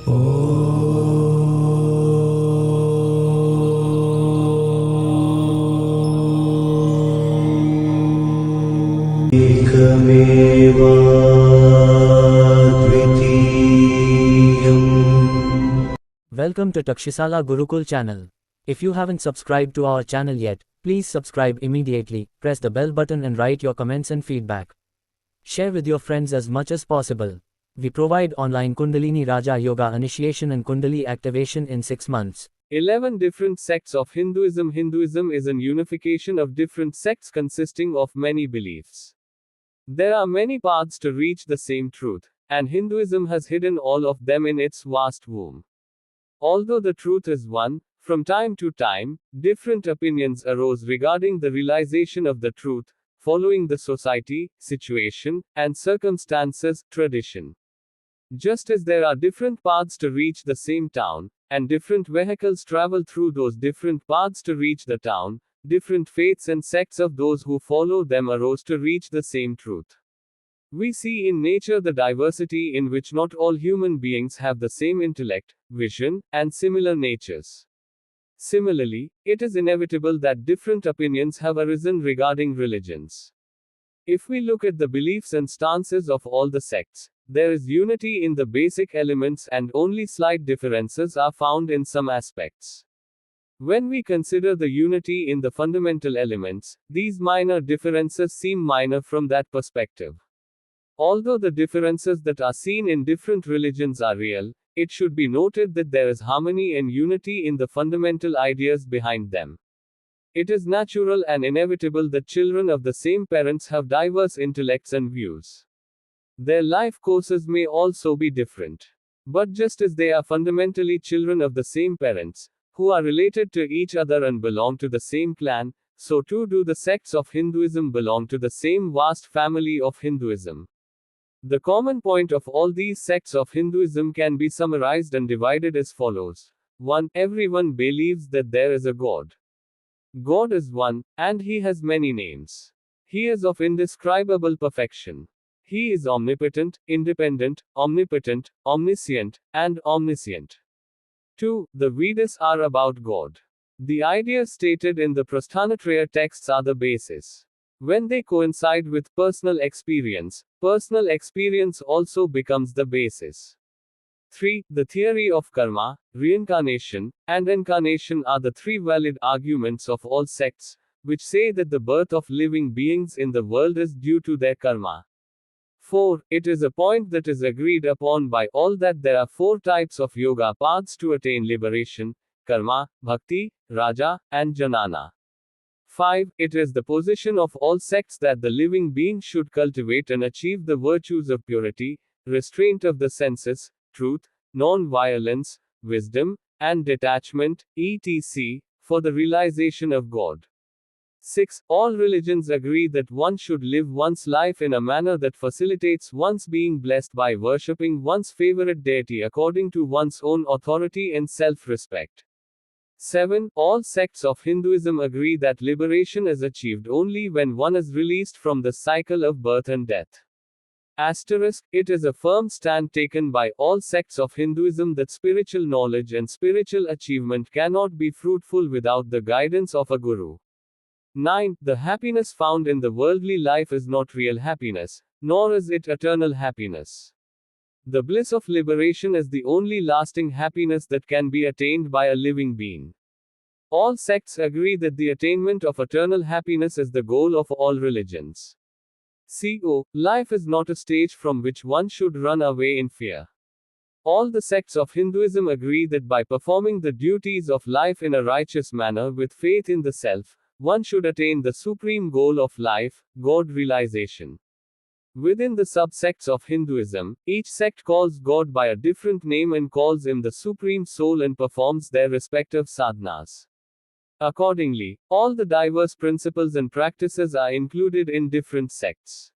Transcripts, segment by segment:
Welcome to Takshashila Gurukul channel. If you haven't subscribed to our channel yet, please subscribe immediately, press the bell button and write your comments and feedback. Share with your friends as much as possible. We provide online Kundalini Raja Yoga initiation and Kundali activation in 6 months. 11 different sects of Hinduism. Hinduism is an unification of different sects consisting of many beliefs. There are many paths to reach the same truth, and Hinduism has hidden all of them in its vast womb. Although the truth is one, from time to time, different opinions arose regarding the realization of the truth, following the society, situation, and circumstances, tradition. Just as there are different paths to reach the same town, and different vehicles travel through those different paths to reach the town, different faiths and sects of those who follow them arose to reach the same truth. We see in nature the diversity in which not all human beings have the same intellect, vision, and similar natures. Similarly, it is inevitable that different opinions have arisen regarding religions. If we look at the beliefs and stances of all the sects, there is unity in the basic elements and only slight differences are found in some aspects. When we consider the unity in the fundamental elements, these minor differences seem minor from that perspective. Although the differences that are seen in different religions are real, it should be noted that there is harmony and unity in the fundamental ideas behind them. It is natural and inevitable that children of the same parents have diverse intellects and views. Their life courses may also be different. But just as they are fundamentally children of the same parents, who are related to each other and belong to the same clan, so too do the sects of Hinduism belong to the same vast family of Hinduism. The common point of all these sects of Hinduism can be summarized and divided as follows. 1. Everyone believes that there is a God. God is one, and he has many names. He is of indescribable perfection. He is omnipotent, independent, omnipotent, omniscient, and omniscient. 2. The Vedas are about God. The ideas stated in the Prasthanatraya texts are the basis. When they coincide with personal experience also becomes the basis. 3. The theory of karma, reincarnation, and incarnation are the three valid arguments of all sects, which say that the birth of living beings in the world is due to their karma. 4. It is a point that is agreed upon by all that there are 4 types of yoga paths to attain liberation: karma, bhakti, raja, and jnana. 5. It is the position of all sects that the living being should cultivate and achieve the virtues of purity, restraint of the senses, truth, non-violence, wisdom, and detachment, etc., for the realization of God. 6. All religions agree that one should live one's life in a manner that facilitates one's being blessed by worshipping one's favorite deity according to one's own authority and self-respect. 7. All sects of Hinduism agree that liberation is achieved only when one is released from the cycle of birth and death. Asterisk, it is a firm stand taken by all sects of Hinduism that spiritual knowledge and spiritual achievement cannot be fruitful without the guidance of a guru. 9. The happiness found in the worldly life is not real happiness, nor is it eternal happiness. The bliss of liberation is the only lasting happiness that can be attained by a living being. All sects agree that the attainment of eternal happiness is the goal of all religions. Co. Life is not a stage from which one should run away in fear. All the sects of Hinduism agree that by performing the duties of life in a righteous manner with faith in the self, one should attain the supreme goal of life, God realization. Within the subsects of Hinduism, each sect calls God by a different name and calls him the Supreme Soul and performs their respective sadhanas. Accordingly, all the diverse principles and practices are included in different sects.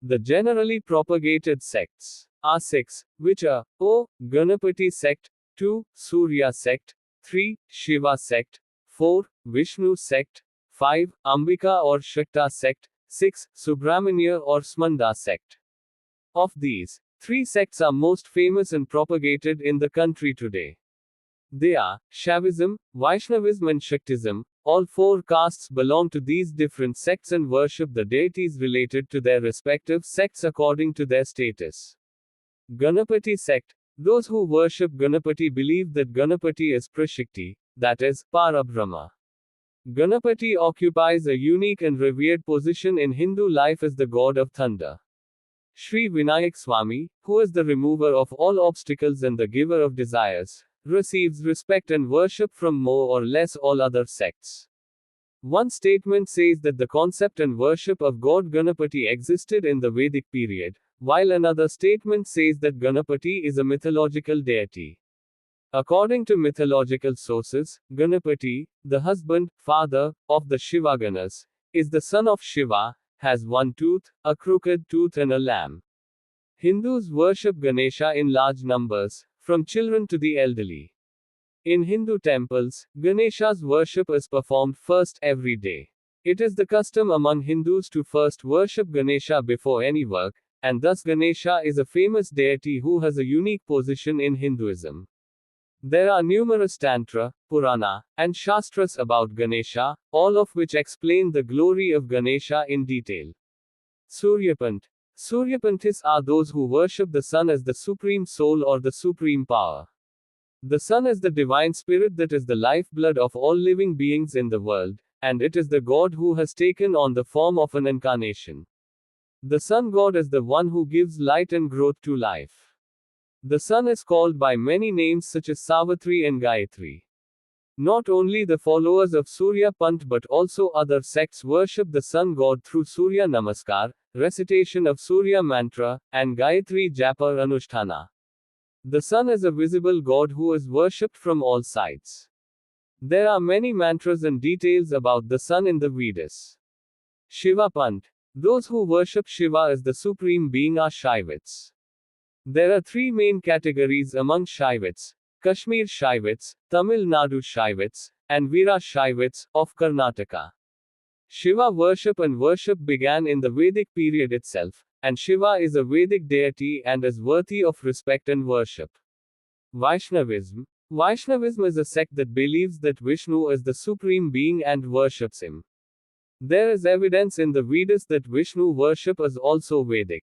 The generally propagated sects are 6, which are: O. Ganapati sect, 2. Surya sect, 3. Shiva sect, 4. Vishnu sect, 5. Ambika or Shakta sect, 6. Subramanya or Smanda sect. Of these, Three sects are most famous and propagated in the country today. They are Shaivism, Vaishnavism, and Shaktism. All four castes belong to these different sects and worship the deities related to their respective sects according to their status. Ganapati sect. Those who worship Ganapati believe that Ganapati is Prashakti, that is, Parabrahma. Ganapati occupies a unique and revered position in Hindu life as the god of thunder. Sri Vinayak Swami, who is the remover of all obstacles and the giver of desires, receives respect and worship from more or less all other sects. One statement says that the concept and worship of God Ganapati existed in the Vedic period, while another statement says that Ganapati is a mythological deity. According to mythological sources, Ganapati, the husband, father, of the Shivaganas, is the son of Shiva, has one tooth, a crooked tooth, and a lamb. Hindus worship Ganesha in large numbers, from children to the elderly. In Hindu temples, Ganesha's worship is performed first every day. It is the custom among Hindus to first worship Ganesha before any work, and thus Ganesha is a famous deity who has a unique position in Hinduism. There are numerous Tantra, Purana, and Shastras about Ganesha, all of which explain the glory of Ganesha in detail. Suryapant. Suryapanthis are those who worship the sun as the supreme soul or the supreme power. The sun is the divine spirit that is the lifeblood of all living beings in the world, and it is the god who has taken on the form of an incarnation. The sun god is the one who gives light and growth to life. The sun is called by many names such as Savitri and Gayatri. Not only the followers of Surya Panth but also other sects worship the sun god through Surya Namaskar, recitation of Surya Mantra, and Gayatri Japa Anusthana. The sun is a visible god who is worshipped from all sides. There are many mantras and details about the sun in the Vedas. Shiva Panth. Those who worship Shiva as the supreme being are Shaivits. There are three main categories among Shaivits: Kashmir Shaivits, Tamil Nadu Shaivits, and Veera Shaivits, of Karnataka. Shiva worship began in the Vedic period itself, and Shiva is a Vedic deity and is worthy of respect and worship. Vaishnavism. Vaishnavism is a sect that believes that Vishnu is the supreme being and worships him. There is evidence in the Vedas that Vishnu worship is also Vedic.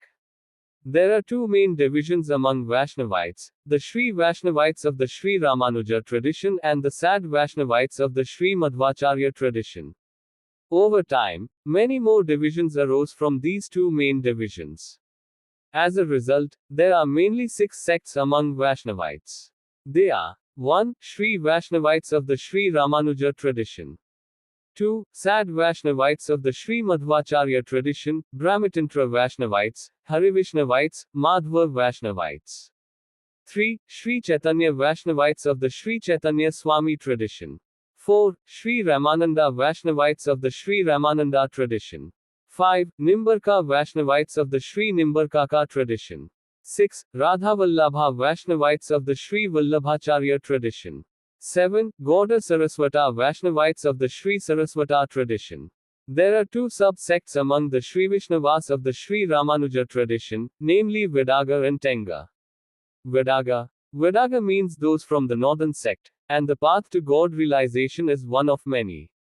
There are two main divisions among Vaishnavites, the Sri Vaishnavites of the Sri Ramanuja tradition and the Sad Vaishnavites of the Sri Madhvacharya tradition. Over time, many more divisions arose from these two main divisions. As a result, there are mainly 6 sects among Vaishnavites. They are 1. Sri Vaishnavites of the Sri Ramanuja tradition. 2. Sad Vaishnavites of the Sri Madhvacharya tradition, Brahmatantra Vaishnavites, Harivaishnavites, Madhva Vaishnavites. 3. Sri Chaitanya Vaishnavites of the Sri Chaitanya Swami tradition. 4. Sri Ramananda Vaishnavites of the Sri Ramananda tradition. 5. Nimbarka Vaishnavites of the Sri Nimbarkaka tradition. 6. Radhavallabha Vaishnavites of the Sri Vallabhacharya tradition. 7. Gauda Saraswata Vaishnavites of the Sri Saraswata tradition. There are 2 sub-sects among the Sri Vaishnavas of the Sri Ramanuja tradition, namely Vedaga and Tenga. Vedaga. Vedaga means those from the northern sect, and the path to God realization is one of many.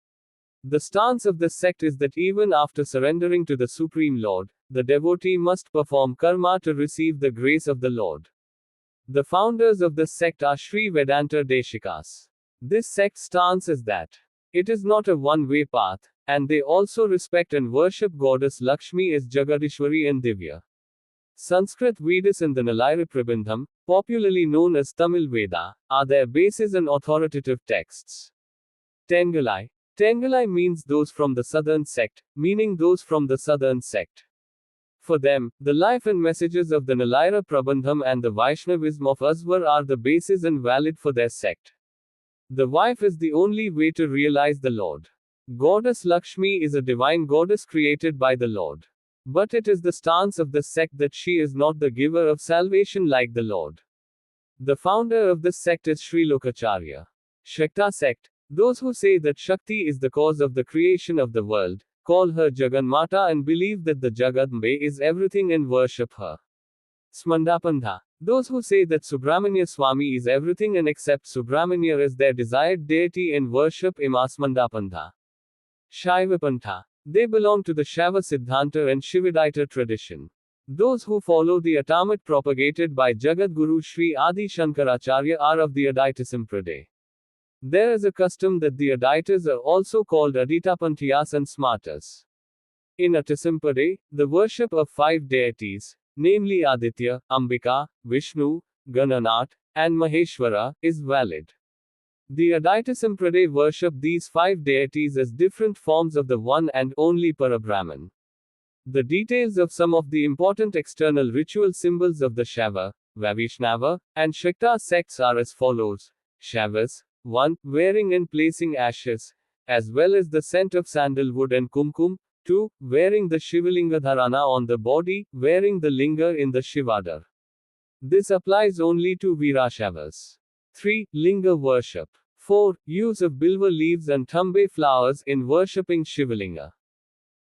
The stance of this sect is that even after surrendering to the Supreme Lord, the devotee must perform karma to receive the grace of the Lord. The founders of this sect are Sri Vedanta Deshikas. This sect's stance is that it is not a one-way path, and they also respect and worship goddess Lakshmi as Jagadishwari and Divya. Sanskrit Vedas and the Nalayara Prabandham, popularly known as Tamil Veda, are their bases and authoritative texts. Tengalai. Tengalai means those from the southern sect, meaning those from the southern sect. For them, the life and messages of the Nalayara Prabandham and the Vaishnavism of Aswar are the basis and valid for their sect. The wife is the only way to realize the Lord. Goddess Lakshmi is a divine goddess created by the Lord. But it is the stance of the sect that she is not the giver of salvation like the Lord. The founder of this sect is Sri Lokacharya. Shakta sect. Those who say that Shakti is the cause of the creation of the world, call her Jaganmata and believe that the Jagadambe is everything and worship her. Smandapandha. Those who say that Subramanya Swami is everything and accept Subramanya as their desired deity and worship him are Smandapandha. Shaivapantha. They belong to the Shaiva Siddhanta and Shivadaita tradition. Those who follow the Atamit propagated by Jagat Guru Sri Adi Shankaracharya are of the Advaita Sampradaya. There is a custom that the Advaitas are also called Aditapantiyas and Smartas. In Atisampadai, the worship of 5 deities, namely Aditya, Ambika, Vishnu, Gananath, and Maheshwara, is valid. The Advaita Sampradaya worship these 5 deities as different forms of the one and only Parabrahman. The details of some of the important external ritual symbols of the Shaiva, Vaishnava, and Shakta sects are as follows. Shaivas: 1. Wearing and placing ashes, as well as the scent of sandalwood and kumkum. 2. Wearing the Shivalinga dharana on the body, wearing the linga in the Shivadar. This applies only to Virashavas. 3. Linga worship. 4. Use of bilva leaves and tambe flowers in worshipping Shivalinga.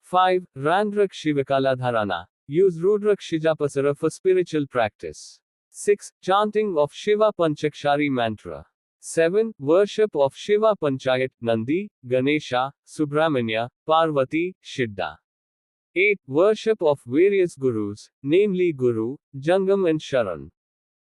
5. Randrak Shivakala dharana. Use Rudrak Shijapasara for spiritual practice. 6. Chanting of Shiva Panchakshari Mantra. 7. Worship of Shiva Panchayat, Nandi, Ganesha, Subramanya, Parvati, Shidda. 8. Worship of various gurus, namely Guru, Jangam and Sharan.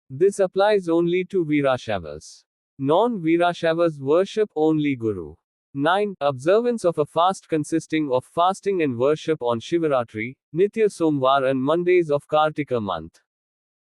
This applies only to Virashavas. Non-Virashavas worship only Guru. 9. Observance of a fast consisting of fasting and worship on Shivaratri, Nitya Somvar and Mondays of Kartika month.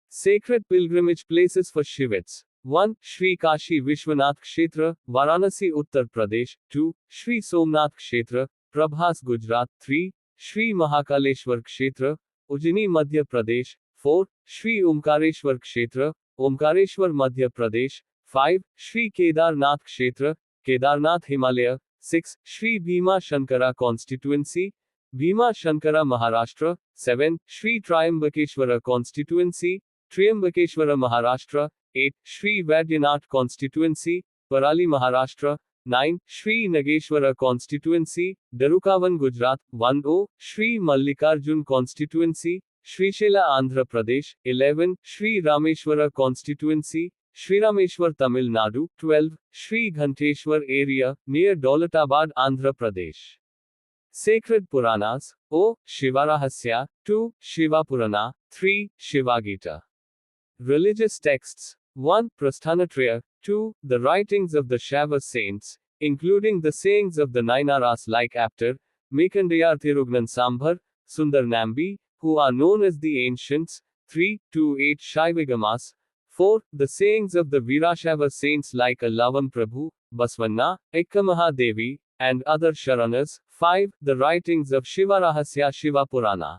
Sacred pilgrimage places for Shivits. 1. Shri Kashi Vishwanath Kshetra, Varanasi Uttar Pradesh. 2. Shri Somnath Kshetra, Prabhas Gujarat. 3. Shri Mahakaleshwar Kshetra, Ujjaini Madhya Pradesh. 4. Shri Omkareshwar Kshetra, Omkareshwar Madhya Pradesh. 5. Shri Kedarnath Kshetra, Kedarnath Himalaya. 6. Shri Bhima Shankara Constituency, Bhima Shankara Maharashtra. 7. Shri Triambakeshwara Constituency, Triambakeshwara Maharashtra. 8. Shri Vaidyanath Constituency, Parali Maharashtra. 9. Shri Nageshwara Constituency, Darukavan Gujarat. 10. Shri Mallikarjun Constituency, Srishela Andhra Pradesh. 11. Shri Rameshwara Constituency, Shri Rameshwar Tamil Nadu. 12. Shri Ghanteshwar area, near Daulatabad, Andhra Pradesh. Sacred Puranas. O. Shivarahasya. 2. Shiva Purana. 3. Shivagita. Religious texts. 1. Prasthanatraya. 2. The writings of the Shaiva saints, including the sayings of the Nainaras like Aptar, Mekandayar Thirugnan Sambhar, Sundar Nambi, who are known as the ancients. 3. 8 Shaivigamas. 4. The sayings of the Virashaiva saints like Allavam Prabhu, Basvanna, Ekkamaha Devi, and other Sharanas. 5. The writings of Shivarahasya Shiva Purana.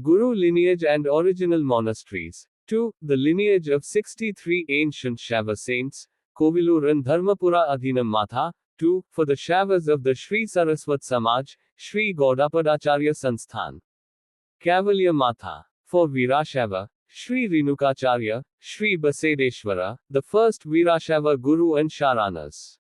Guru lineage and original monasteries. 2. The lineage of 63 ancient Shaiva saints, Kovilur and Dharmapura Adhinam Matha. 2. For the Shaivas of the Sri Saraswat Samaj, Sri Gaudapadacharya Sansthan. Kavalya Matha. For Virashaiva, Sri Renukacharya, Sri Basedeshwara, the first Virashaiva Guru and Sharanas.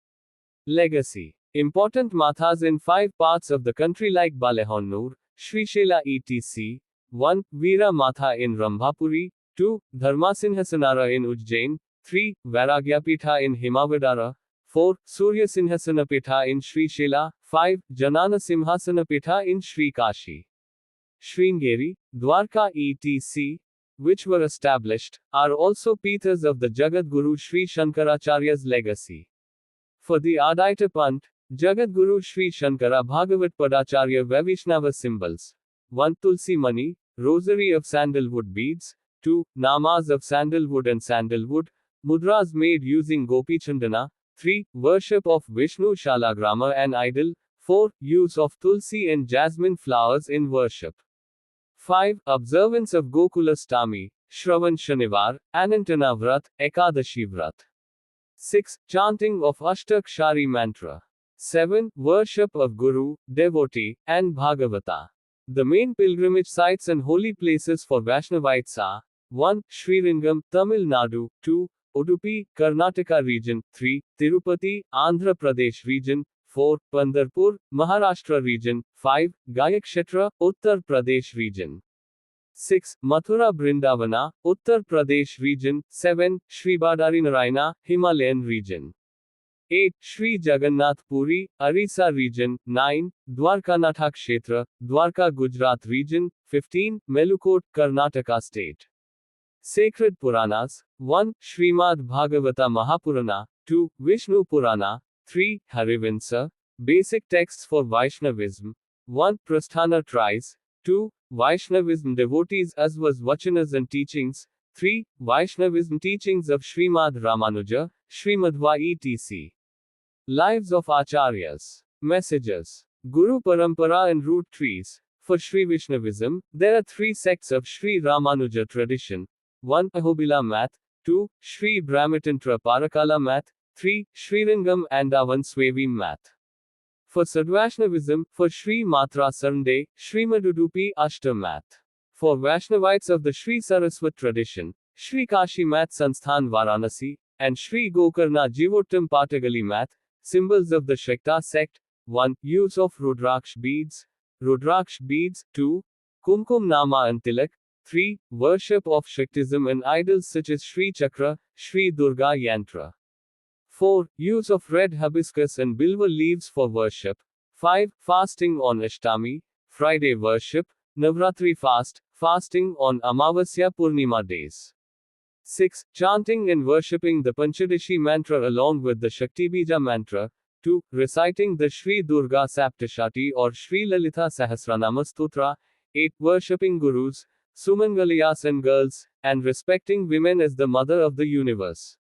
Legacy. Important Mathas in 5 parts of the country like Balehonnur, Srishela etc. 1. Veera Matha in Rambhapuri. 2. Dharmasinhasanara in Ujjain. 3. Vairagyapitha in Himavadara. 4. Surya Sinhasanapitha in Srishela. 5. Janana Simhasanapitha in Sri Kashi. Sringeri, Dwarka etc., which were established, are also pithas of the Jagat Guru Sri Shankaracharya's legacy. For the Advaita Panth, Jagat Guru Sri Shankara Bhagavat Padacharya Vaishnava symbols. 1. Tulsi Mani, rosary of sandalwood beads. 2. Namas of sandalwood and sandalwood, mudras made using Gopichandana. 3. Worship of Vishnu Shalagrama and idol. 4. Use of tulsi and jasmine flowers in worship. 5. Observance of Gokulastami, Shravan Shanivar, Anantana Vrat, Ekadashi Vrat. 6. Chanting of Ashtakshari Mantra. 7. Worship of Guru, devotee, and Bhagavata. The main pilgrimage sites and holy places for Vaishnavites are 1. Srirangam, Tamil Nadu. 2. Udupi, Karnataka region. 3. Tirupati, Andhra Pradesh region. 4. Pandharpur, Maharashtra region. 5. Gayakshetra, Uttar Pradesh region. 6. Mathura Brindavana, Uttar Pradesh region. 7. Sri Badari Narayana, Himalayan region. 8. Sri Jagannath Puri, Arisa region. 9. Dwarkanatha Kshetra, Dwarka Gujarat region. 15. Melukot, Karnataka state. Sacred Puranas. 1. Srimad Bhagavata Mahapurana. 2. Vishnu Purana. 3. Harivansa. Basic texts for Vaishnavism. 1. Prasthana Tries. 2. Vaishnavism devotees as was Vachanas and teachings. 3. Vaishnavism teachings of Srimad Ramanuja, Srimadhva etc. Lives of Acharyas. Messages. Guru Parampara and root trees. For Sri Vaishnavism, there are 3 sects of Sri Ramanuja tradition. 1. Ahobila Math. 2. Sri Brahmatantra Parakala Math. 3. Srirangam and Avan Swavim Math. For Sadvaishnavism, for Sri Matra Sarnde, Srimadudupi Ashta Math. For Vaishnavites of the Sri Saraswat tradition, Sri Kashi Math Sansthan Varanasi, and Sri Gokarna Jivottam Patagali Math, symbols of the Shakta sect. 1. Use of Rudraksh beads. Rudraksh beads. 2. Kumkum Nama and Tilak. 3. Worship of Shaktism and idols such as Sri Chakra, Sri Durga Yantra. 4. Use of red hibiscus and bilva leaves for worship. 5. Fasting on Ashtami, Friday worship, Navratri fast, fasting on Amavasya Purnima days. 6. Chanting and worshipping the Panchadashi mantra along with the Shaktibija mantra. 2. Reciting the Sri Durga Saptashati or Sri Lalita Sahasranama Stotra. 8. Worshipping Gurus, Sumangalayas and girls, and respecting women as the mother of the universe.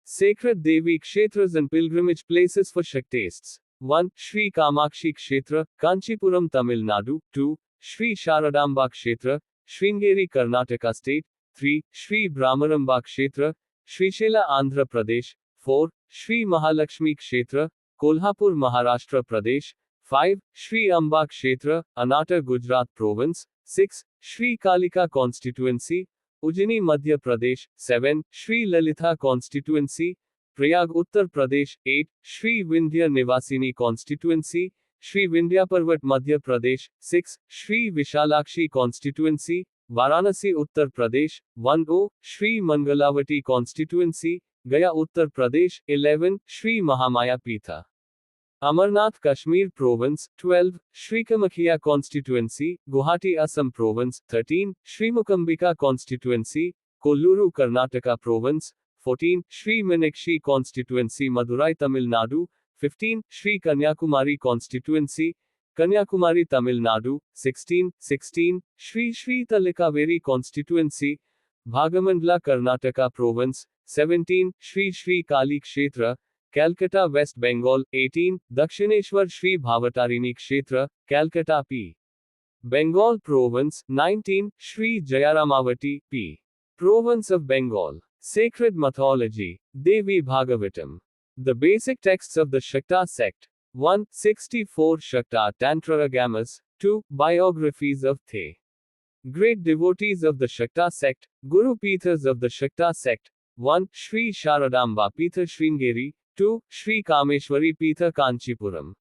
Sacred Devi Kshetras and pilgrimage places for Shaktists. 1. Sri Kamakshi Kshetra, Kanchipuram, Tamil Nadu. 2. Sri Sharadamba Kshetra, Sringeri, Karnataka state. 3. Sri Brahmaramba Kshetra, Srishela, Andhra Pradesh. 4. Sri Mahalakshmi Kshetra, Kolhapur, Maharashtra Pradesh. 5. Sri Amba Kshetra, Anata, Gujarat province. 6. Sri Kalika constituency, Ujjini, Madhya Pradesh. 7. Sri Lalitha constituency, Prayag, Uttar Pradesh. 8. Sri Vindhya Nivasini constituency, Sri Vindhyaparvat, Madhya Pradesh. 6. Sri Vishalakshi constituency, Varanasi, Uttar Pradesh. 10. Sri Mangalavati constituency, Gaya, Uttar Pradesh. 11. Sri Mahamaya Pitha, Amarnath, Kashmir province. 12. Sri Kamakhiya constituency, Guwahati, Assam province. 13. Sri Mukambika constituency, Kolluru, Karnataka province. 14. Sri Meenakshi constituency, Madurai, Tamil Nadu. 15. Sri Kanyakumari constituency, Kanyakumari, Tamil Nadu. 16. Sri Sri Talikaveri constituency, Bhagamandla, Karnataka province. 17. Sri Sri Kali Kshetra, Calcutta, West Bengal. 18. Dakshineshwar Sri Bhavatarini Kshetra, Calcutta P. Bengal province. 19. Sri Jayaramavati P. Province of Bengal. Sacred mythology. Devi Bhagavatam. The basic texts of the Shakta sect. 1. 64 Shakta Tantra Agamas. 2. Biographies of the great devotees of the Shakta sect. Guru Pithas of the Shakta sect. 1. Sri Sharadamba Pitha Sringeri. 2. Sri Kameshwari Pitha Kanchipuram.